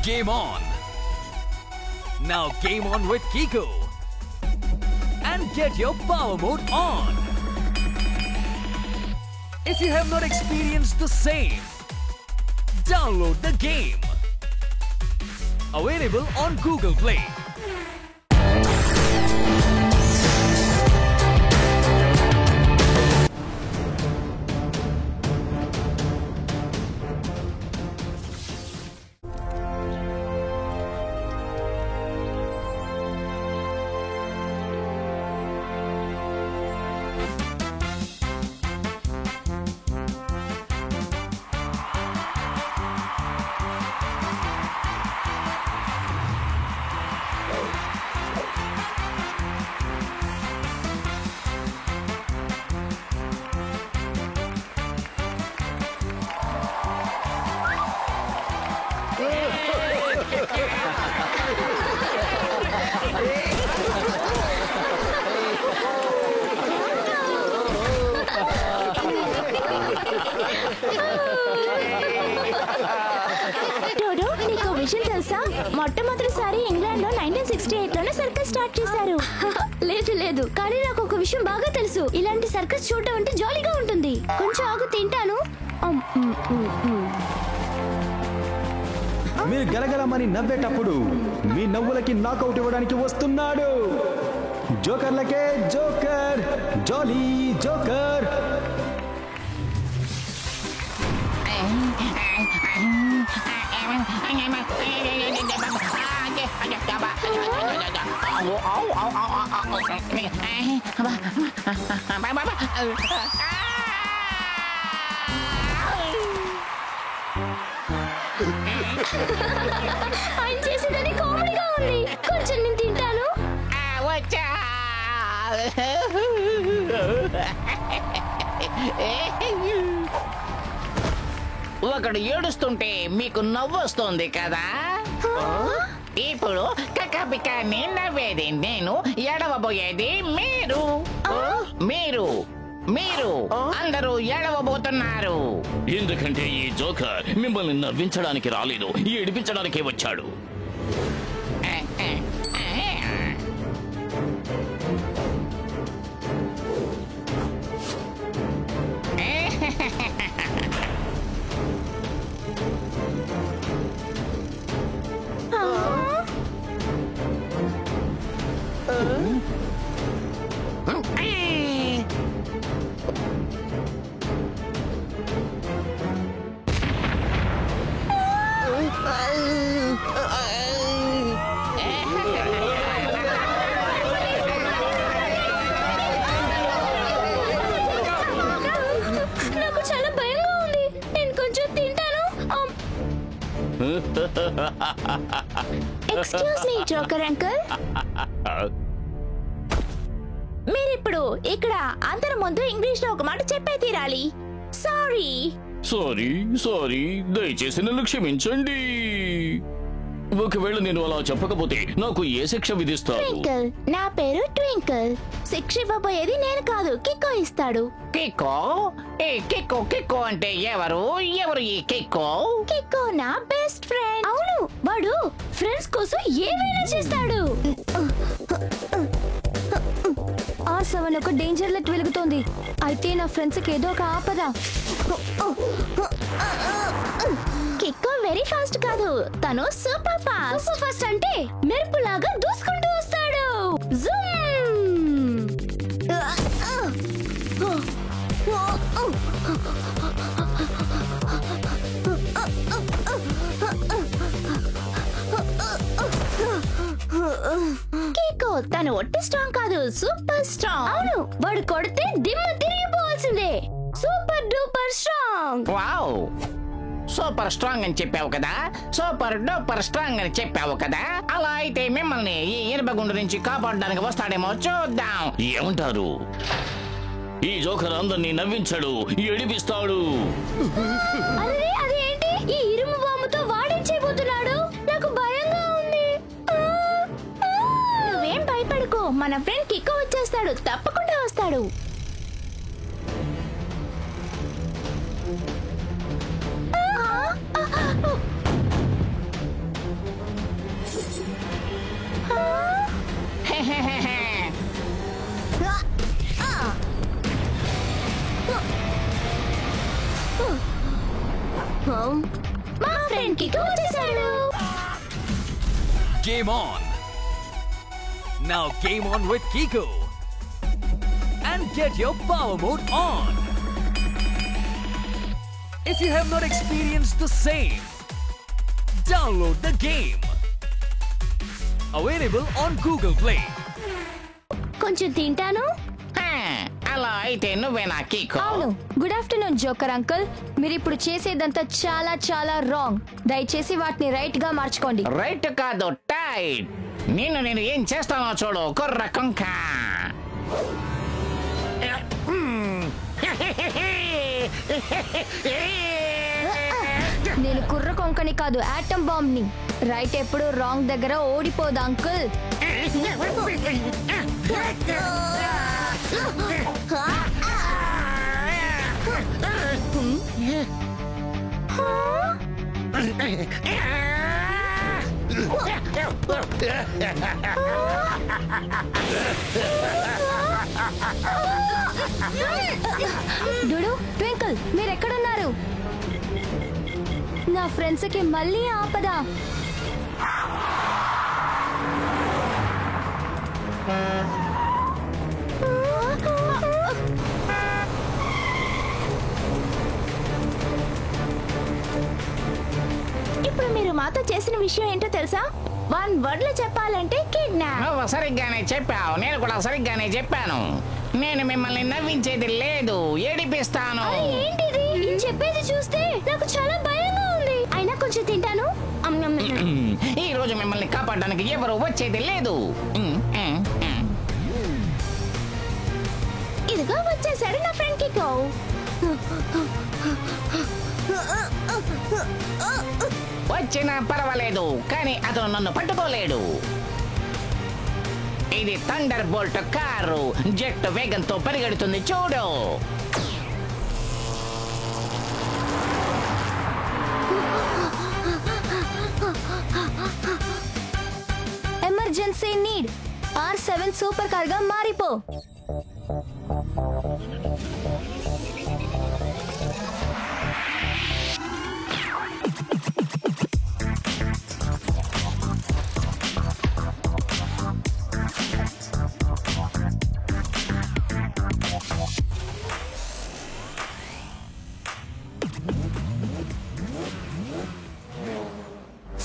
Game on! Now game on with Kiko and get your power mode on! If you have not experienced the same, download the game. Available on Google Play. Dodo, నీకు విషయం తెలుసా? మొట్టమొదటిసారి England లో 1968 లోనే circus start చేశారు. లేదు లేదు, కానీ నాకు ఒక విషయం బాగా తెలుసు. ఇలాంటి సర్కస్ చూడటం అంటే జాలీగా ఉంటుంది. కొంచెం ఆగు, తింటాను. మీరు గలగలమని నవ్వేటప్పుడు మీ నవ్వులకి నాకౌట్ ఇవ్వడానికి వస్తున్నాడు. జోకర్లకే జోకర్, జాలీ జోకర్. ఆయన చేసేదని కామెడీగా ఉంది. కొంచెం నేను తింటాను. ఒకడు ఏడుస్తుంటే మీకు నవ్వొస్తుంది కదా. ఇప్పుడు కక్కపికాన్ని నవ్వేది నేను, ఎడవబోయేది మీరు. మీరు మీరు అందరూ ఎడవబోతున్నారు. ఎందుకంటే ఈ జోకర్ మిమ్మల్ని నవ్వించడానికి రాలేదు, ఏడిపించడానికే వచ్చాడు. నాకు చాలా భయంగా ఉంది. నేను కొంచెం తింటాను. ఎక్స్క్యూజ్ మీ జోకర్ అంకుల్, మీరిప్పుడు ఇక్కడ అందరి ముందు ఇంగ్లీష్ లో ఒక మాట చెప్పే తీరాలి. సారీ. సారీ సారీ, దయచేసి నన్ను క్షమించండి. ఒకవేళ నేను అలా చెప్పకపోతే నాకు ఏ శిక్ష విధిస్తారు? ట్వింకిల్, నా పేరు ట్వింకిల్. శిక్ష ఇవ్వబోయేది నేను కాదు, కిక్కో ఇస్తాడు. కిక్కో? ఏ కిక్కో? కిక్కో అంటే ఎవరు? ఎవరు ఈ కిక్కో? కిక్కో నా బెస్ట్ ఫ్రెండ్. అవును, వాడు ఫ్రెండ్స్ కోసం ఏమైనా చేస్తాడు. ఆ సెవెన్ ఒక డేంజర్ లైట్ వెలుగుతోంది. అయితే నా ఫ్రెండ్స్ కి ఏదో ఒక ఆపద. కిక్కో వెరీ ఫాస్ట్ కాదు, తను సూపర్ ఫాస్ట్. సూపర్ ఫాస్ట్ అంటే మెరుపులాగా దూసుకుంటూ వస్తాడు. కిక్కో తను ఒట్టి స్ట్రాంగ్ కాదు, సూపర్ స్ట్రాంగ్. అవును, వాడు కొడితే దిమ్మ తిరిగిపోవాల్సిందే. Super duper strong. Wow, super strong అని చెప్పావు కదా, సూపర్ డూపర్ స్ట్రాంగ్ అని చెప్పావు కదా. అలా అయితే మిమ్మల్ని ఈ ఇనుపగుండు నుంచి కాపాడడానికి వస్తాడేమో చూద్దాం. ఏమంటారు? ఈ జోకర్ అందరినీ నవ్వించాడు, ఏడిపిస్తాడు. అదేంటి? ఈ ఇరుము బాంబుతో వాడేం చేయబోతున్నాడు? నాకు భయంగా ఉంది. నువ్వేం భయపడకు, మన ఫ్రెండ్ కిక్కో వచ్చేస్తాడు, తప్పకుండా వస్తాడు. మా ఫ్రెండ్ కికో వచ్చేసాడు. Game on. Now game on with Kiko. And get your power mode on. If you have not experienced the same, download the game. Available on Google Play. కొంచెం తింటాను. అలా అయితే నువ్వేనా కీకో? అవును. Good afternoon joker uncle. మీరు ఇప్పుడు చేసేదంతా చాలా చాలా రాంగ్. దయచేసి వాటిని రైట్ గా మార్చుకోండి. రైట్ కాదు, టైట్. నేను ఏం చేస్తానో చూడు కుర్ర కొంక. నేను కుర్ర కొంకని కాదు, ఆటం బాంబ్ ని. రైట్ ఎప్పుడు రాంగ్ దగ్గర ఓడిపోదు అంకుల్. డుడు, ట్వింకిల్, మీరెక్కడున్నారు? నా ఫ్రెండ్స్ కి మళ్ళీ ఆపద. ఇప్పుడు మీరు మాతో చేసిన విషయం ఏంటో తెలుసా? 1 word లో చెప్పాలంటే కిడ్నాప్. నువ్వు సరిగ్గానే చెప్పావు, నేను కూడా సరిగ్గానే చెప్పాను. నేను మిమ్మల్ని నవ్వించేది లేదు, ఏడిపిస్తాను. ఏంటిది? నేను చెప్పేది చూస్తే నాకు చాలా భయంగా ఉంది. అయినా కొంచెం తింటాను. ఈ రోజు మిమ్మల్ని కాపాడడానికి ఎవరు వచ్చేది లేదు. ఇదిగో వచ్చేసాడు నా ఫ్రెండ్ కికో. వచ్చినా పర్వాలేదు, కానీ అతను నన్ను పట్టుకోలేడు. ఇది థండర్ బోల్ట్ కారు, జెట్ వేగంతో పరిగెడుతుంది చూడు. Emergency need. R7 super car గా మారిపో.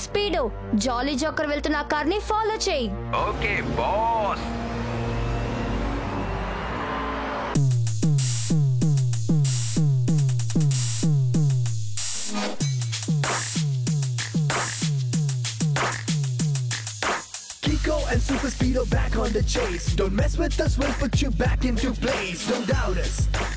స్పీడో, జాలీ జోకర్ వెళ్తున్న కార్ ని ఫాలో చేయి. Okay boss. Kiko and Super Speedo back on the chase. Don't mess with us, we'll put you back into place. Don't doubt us.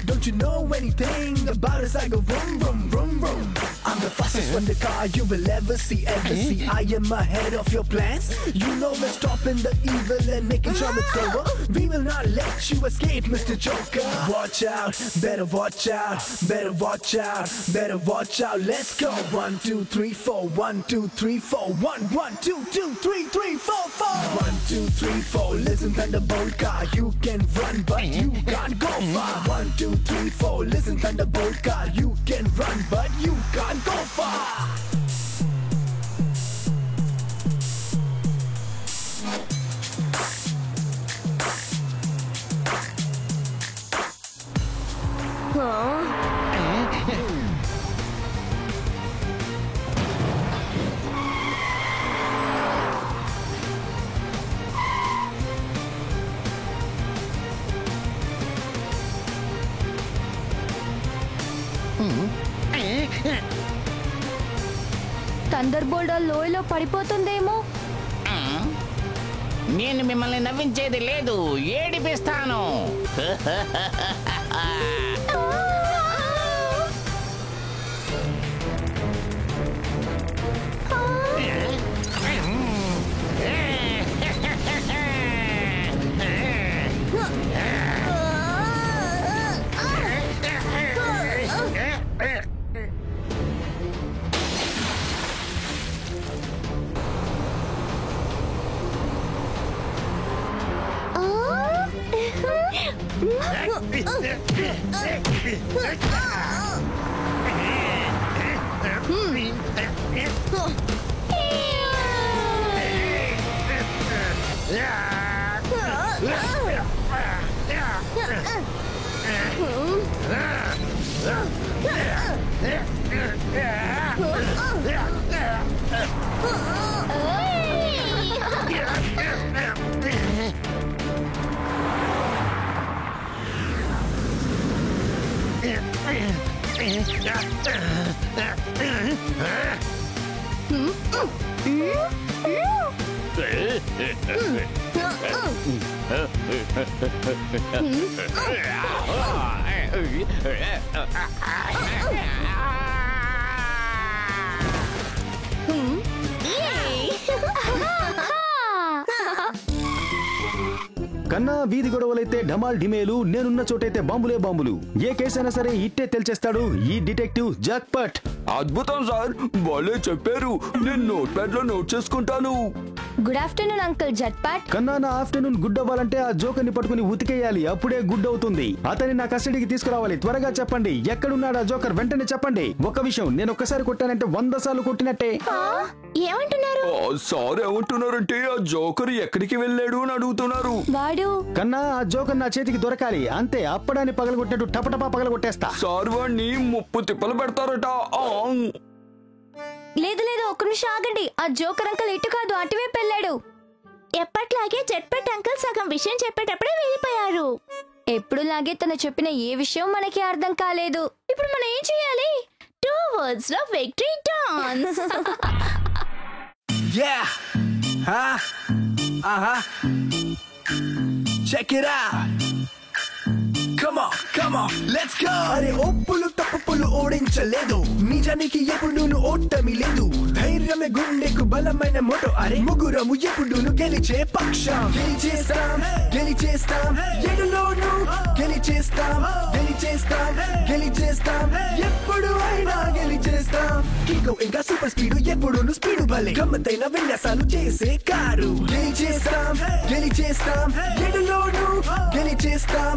Don't you know anything about us? I go vroom, vroom, vroom, vroom. I'm the fastest one the car you will ever see, ever see. I am ahead of your plans. You know we're stopping the evil and making sure it's over. We will not let you escape, Mr. Joker. Watch out, better watch out, better watch out, better watch out. Let's go. 1, 2, 3, 4. 1, 2, 3, 4. 1, 1, 2, 2, 3, 3, 4, 4. 1, 2, 3, 4. Listen, Thunderbolt car, you can run, but you can't go far. 1, 2, 3, 4. Listen, Thunderbolt car, you can run, but you can't go far. Thunder bolt లోయలో పడిపోతుందేమో. నేను మిమ్మల్ని నవ్వించేది లేదు, ఏడిపిస్తాను. కన్నా వీధి గొడవలైతే ఢమాల్ ఢిమేలు, నేనున్న చోటైతే బాంబులే బాంబులు. ఏ కేసైనా సరే ఇట్టే తెలిచేస్తాడు ఈ డిటెక్టివ్ జాక్పాట్. అద్భుతం సార్, వాళ్ళే చెప్పారు. నేను నోట్ ప్యాడ్ లో నోట్ చేసుకుంటాను. Good afternoon uncle Jhatpat. కన్నా నా ఆఫ్టర్నూన్ గుడ్ అవ్వాలంటే ఆ జోకర్ ని పట్టుకుని ఉతికేయాలి, అప్పుడే గుడ్ అవుతుంది. అతన్ని నా కస్టడీకి తీసుకురావాలి. త్వరగా చెప్పండి, ఎక్కడున్నాడు ఆ జోకర్? వెంటనే చెప్పండి. ఒక విషయం, నేను ఒక్కసారి కొట్టానంటే 100 సార్లు కొట్టినట్టే. ఏమంటున్నారు? సార్ ఏమంటున్నారంటే ఆ జోకర్ ఎక్కడికి వెళ్ళాడు అని అడుగుతున్నారు. వాడు కన్నా ఆ జోకర్ నా చేతికి దొరకాలి, అంతే. అప్పడాన్ని పగలగొట్టినట్టు టపటపా పగలగొట్టేస్తా. సార్ వాడిని 30 తిప్పలు పెడతారట. లేదు లేదు, ఒక్క నిమిషం ఆగండి. ఆ జోకర్ అంకుల్ ఇటు కాదు, అటువైపు వెళ్ళాడు. ఎప్పట్లాగే జట్పట్ అంకుల్ సగం విషయం చెప్పేటప్పుడే వెళ్ళిపోయారు. ఎప్పుడులాగే తను చెప్పిన ఏ విషయం మనకి అర్థం కాలేదు. ఇప్పుడు మనం ఏం చేయాలి? 2 words లో victory dance. Yeah. Huh? Check it out. Come on, let's go. అరే ఒప్పులు తప్పులు ఓడించలేదు, నిజానికి ఎప్పుడు ఓటమి లేదు. ధైర్యమే గుండెకు బలమైన మోటో. అరే ముగ్గురము ఎప్పుడు గెలిచే పక్షం. గెలిచేస్తాం ఎడులోను గెలిచేస్తాం ఎప్పుడు అయినా గెలిచేస్తాం. కీకో ఇంకా సూపర్ స్పీడ్, ఎప్పుడు స్పీడ్ భలే. గమ్మతైన విన్యాసాలు చేసే కారు. గెలిచేస్తాం ఎడులోను గెలిచేస్తాం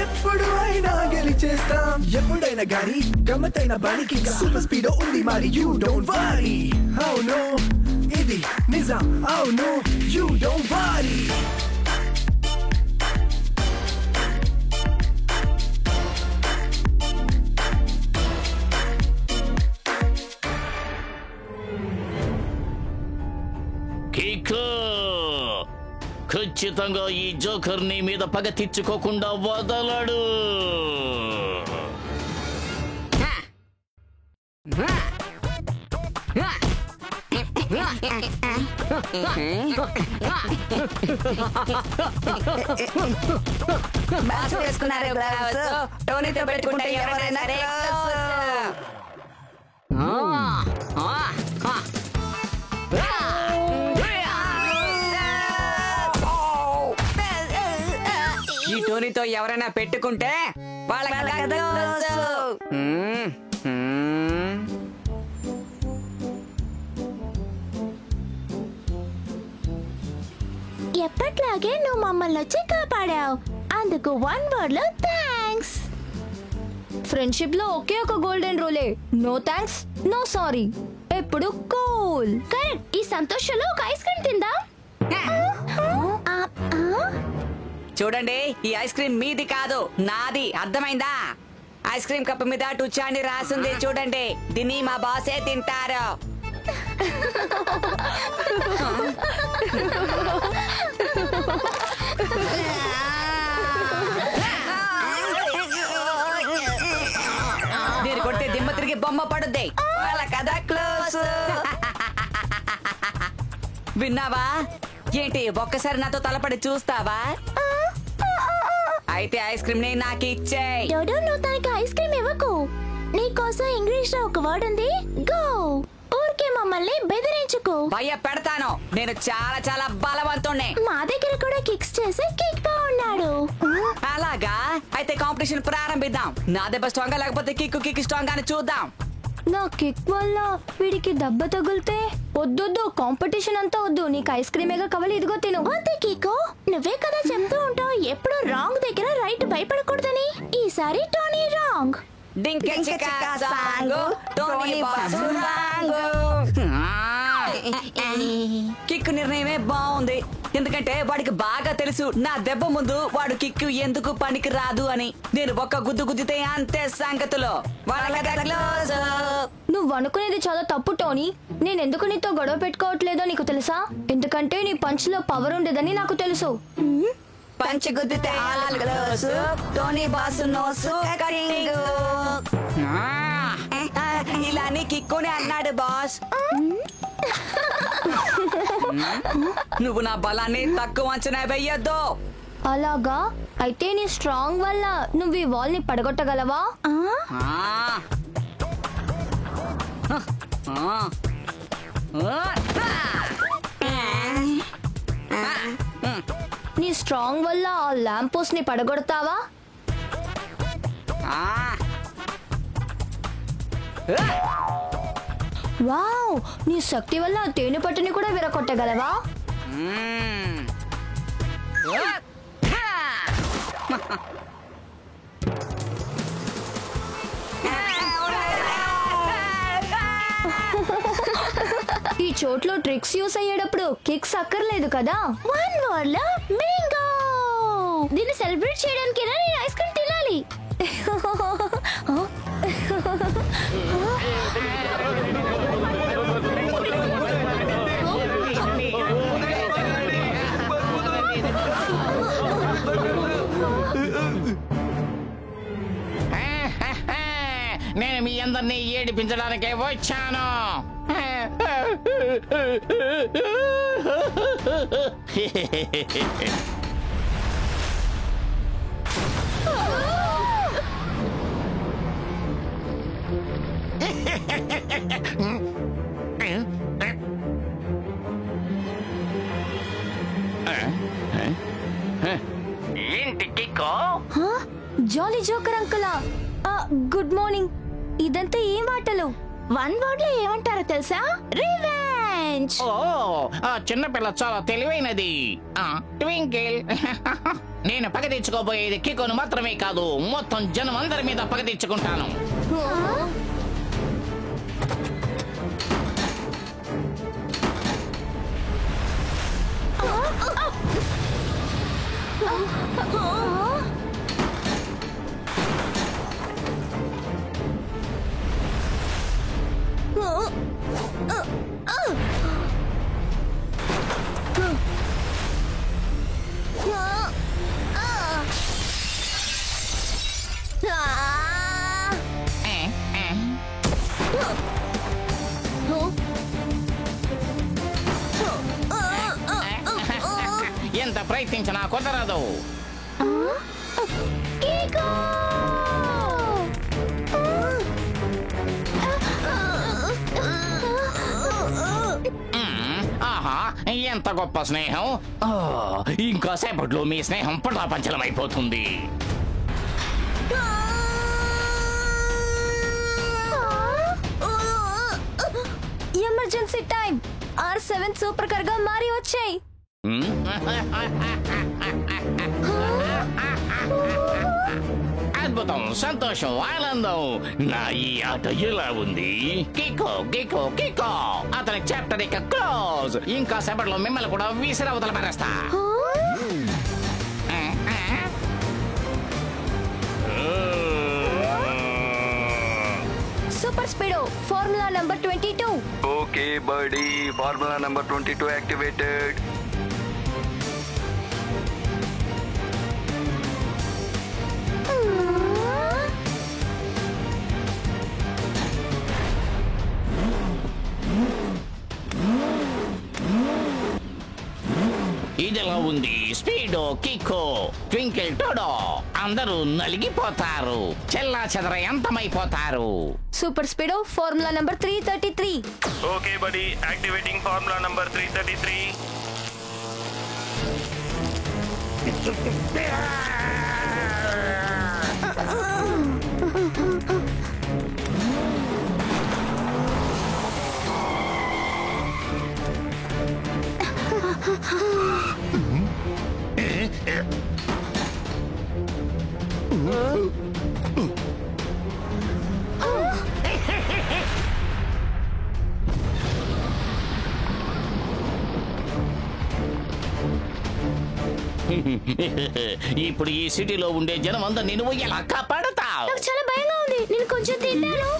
ఎప్పుడు అయినా గెలిచేస్తాం. ఎప్పుడైనా గాని గమ్మతైన బానికి సూపర్ స్పీడ్ ఉంది మరి. You don't worry. అవును ఇది నిజం. అవును యూ డోంట్ వరీ. కీకో, ఖచ్చితంగా ఈ జోకర్ నీ మీద పగ తెచ్చుకోకుండా వదలడు. టోనీతో పెట్టుకుంటే ఎవరైనా ఈ టోనీతో ఎవరైనా పెట్టుకుంటే ఎప్పట్లాగే నువ్వు మమ్మల్ని వచ్చి కాపాడావు, అందుకు 1 word లో థ్యాంక్స్. ఫ్రెండ్షిప్ లో ఒకే ఒక గోల్డెన్ రూలే, నో థ్యాంక్స్ నో సారీ, ఎప్పుడు కూల్. కరెక్ట్. ఈ సంతోషంలో ఒక ఐస్ క్రీమ్ తిందా? చూడండి, ఈ ఐస్ క్రీమ్ మీది కాదు, నాది. అర్థమైందా? ఐస్ క్రీమ్ కప్పు మీద టుచా అని రాసింది చూడండి. దీన్ని మా బాసే తింటారు. నేను కొడితే దిమ్మ తిరిగి బొమ్మ పడుద్ది. వాళ్ళ కథ క్లోజ్. విన్నావా ఏంటి? ఒక్కసారి నాతో తలపడి చూస్తావా? అయితే ఐస్ క్రీమ్ ని నాకు ఇచ్చేయ్. డోడో, నువ్వు తనకి ఐస్ క్రీమ్ ఇవ్వకు. నీకోసం ఇంగ్లీష్ లో ఒక వర్డ్ ఉంది, గో. ఊరికే మమ్మల్ని బెదిరించుకో. భయ పెడతాను. నేను చాలా చాలా బలవంతుణ్ణి. మా దగ్గర కూడా కిక్స్ చేసే కిక్ బాగున్నాడు. అలాగా? అయితే కాంపిటీషన్ ప్రారంభిద్దాం. నా దెబ్బ స్ట్రాంగ్ లేకపోతే కిక్ స్ట్రాంగ్ అని చూద్దాం. నా కిక్ వల్ల వీడికి దెబ్బ తగిలితే వద్దొద్దు, కాంపిటీషన్ అంతా వద్దు. నీకు ఐస్ క్రీమేగా కావాలి, ఇదిగో తిను. వద్దు కికో, నువ్వే కదా చెప్తూ ఉంటావు ఎప్పుడు రాంగ్ దగ్గర రైట్ భయపడకూడదని. ఈసారి Tony wrong. Dhinka Chika song Tony boss wrong. Kick నిర్ణయమే బాగుంది, ఎందుకంటే వాడికి బాగా తెలుసు నా దెబ్బ ముందు వాడు కిక్కు ఎందుకు పనికి రాదు అని. నేను ఒక్క గుద్దు గుద్దితే అంతే సంగతులు. నువ్వు అనుకునేది చాలా తప్పు టోనీ. నేనెందుకు నీతో గొడవ పెట్టుకోవట్లేదో నీకు తెలుసా? ఎందుకంటే నీ పంచ్లో పవర్ ఉండదని నాకు తెలుసు. పంచి గుద్దితే టోనీ బాసు నోసు కటింగ్. ఇలా అని కిక్కునే అన్నాడు బాస్. నువ్వు నా బలాన్ని తక్కువ అంచనా వేయొద్దు. అలాగా? అయితే నీ స్ట్రాంగ్ వల్ల నువ్వు ఈ వాల్ ని పడగొట్టగలవా? నీ స్ట్రాంగ్ వల్ల ఆ ల్యాంప్ పోస్ట్ ని పడగొడతావా? వావ్, నీ శక్తి వల్ల తేనె పట్టుని కూడా విరగొట్టగలవా? ఈ చోట్లో ట్రిక్స్ యూస్ అయ్యేటప్పుడు కిక్స్ అక్కర్లేదు కదా. వన్ వర్డ్ లో బింగో. దీన్ని సెలబ్రేట్ చేయడానికి నేను ఐస్ క్రీమ్ తినాలి. నేను మీ అందరినీ ఏడిపించడానికే వచ్చాను. ఏంటి కిక్కో? జాలీ జోకర్ అంకులా, గుడ్ మార్నింగ్. ఇదంతా ఏం ఆటలు? వన్ వర్డ్ లో ఏమంటారో తెలుసా? రివెంజ్. ఓ, ఆ చిన్నపిల్ల చాలా తెలివైనది. ట్వింకిల్. నేను పగ తెచ్చుకోబోయేది కికోను మాత్రమే కాదు, మొత్తం జనం అందరి మీద పగ తెచ్చుకుంటాను. ఎంత ప్రయత్నించినా కుదరదు. ఆహా, ఎంత గొప్ప స్నేహం. ఇంకా సేపట్లో మీ స్నేహం పటాపంచలమైపోతుంది. Emergency time. R7 super car గా మారి వచ్చాయి. అద్భుతం, సంతోషం, ఆనందం. నా ఈ ఆట ఎలా ఉంది? కికో కికో కికో. అతని చాప్టర్ ఇక క్లోజ్. ఇంకా సేపట్లో మిమ్మల్ని కూడా విసిరవతల పారేస్తా. Super speedo formula number 22. Okay buddy, formula number 22 activated. ఇదిలా ఉంది. స్పీడో, కికో, ట్వింకిల్, టోడో అందరూ నలిగిపోతారు, చెల్లా చెదర ఎంతమైపోతారు. Super speedo formula number 333. Okay buddy, activating formula number 333. ఇప్పుడు ఈ సిటీలో ఉండే జనం అందరినీ నువ్వు ఎలా కాపాడతావు? నాకు చాలా భయంగా ఉంది. నేను కొంచెం తింటాను.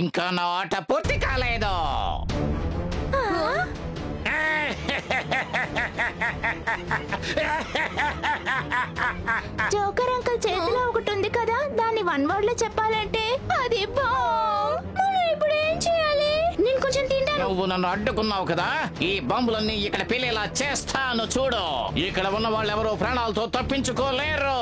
ఇంకా నా ఆట పూర్తి కాలేదు. జోకర్ అంకుల్ చేతిలో ఒకటి ఉంది కదా, దాన్ని వన్ వర్డ్ లో చెప్పాలంటే అది బాంబ్. మనం ఇప్పుడు ఏం చేయాలి? నేను కొంచెం తింటాను. నువ్వు నన్ను అడ్డుకున్నావు కదా, ఈ బాంబులన్నీ ఇక్కడ పేలేలా చేస్తాను చూడు. ఇక్కడ ఉన్న వాళ్ళు ఎవరో ప్రాణాలతో తప్పించుకోలేరు.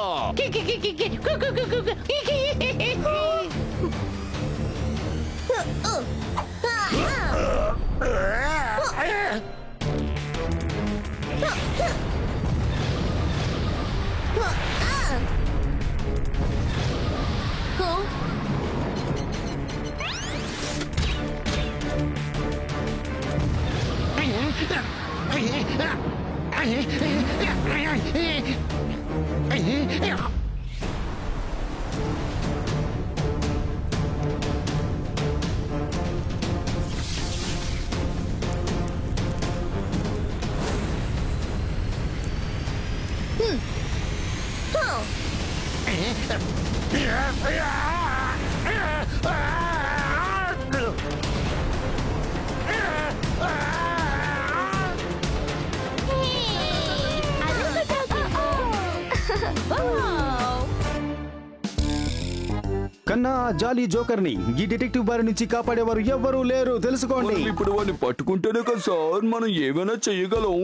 కన్నా జాలీ జోకర్ ని ఈ డిటెక్టివ్ బారి నుంచి కాపాడేవారు ఎవ్వరూ లేరు, తెలుసుకోండి. ఇప్పుడు వాడిని పట్టుకుంటేనే కదా సార్ మనం ఏమైనా చెయ్యగలం.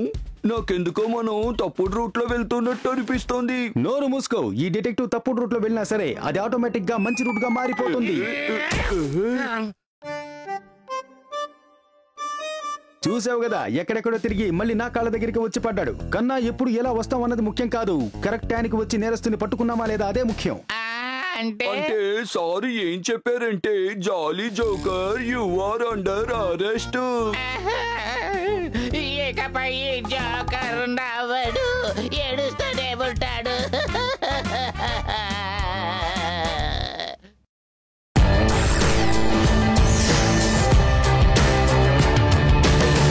నాకెందుకో మనం తప్పుడు రూట్ లో వెళ్తున్నట్టు అనిపిస్తోంది. నోరు మూసుకో. ఈ డిటెక్టివ్ తప్పుడు రూట్ లో వెళ్ళినా సరే అది ఆటోమేటిక్ గా మంచి రూట్ గా మారిపోతుంది. చూసావు కదా, ఎక్కడెక్కడో తిరిగి మళ్ళీ నా కాళ్ళ దగ్గరికి వచ్చి పడ్డాడు. కన్నా ఎప్పుడు ఎలా వస్తాం అన్నది ముఖ్యం కాదు, కరెక్ట్ టైంకి వచ్చి నేరస్తుని పట్టుకున్నామా లేదా అదే ముఖ్యం. అంటే సారీ ఏం చెప్పారంటే jolly joker you are under arrest. ఇకపై జోకర్ నవ్వడు, ఏడుస్తా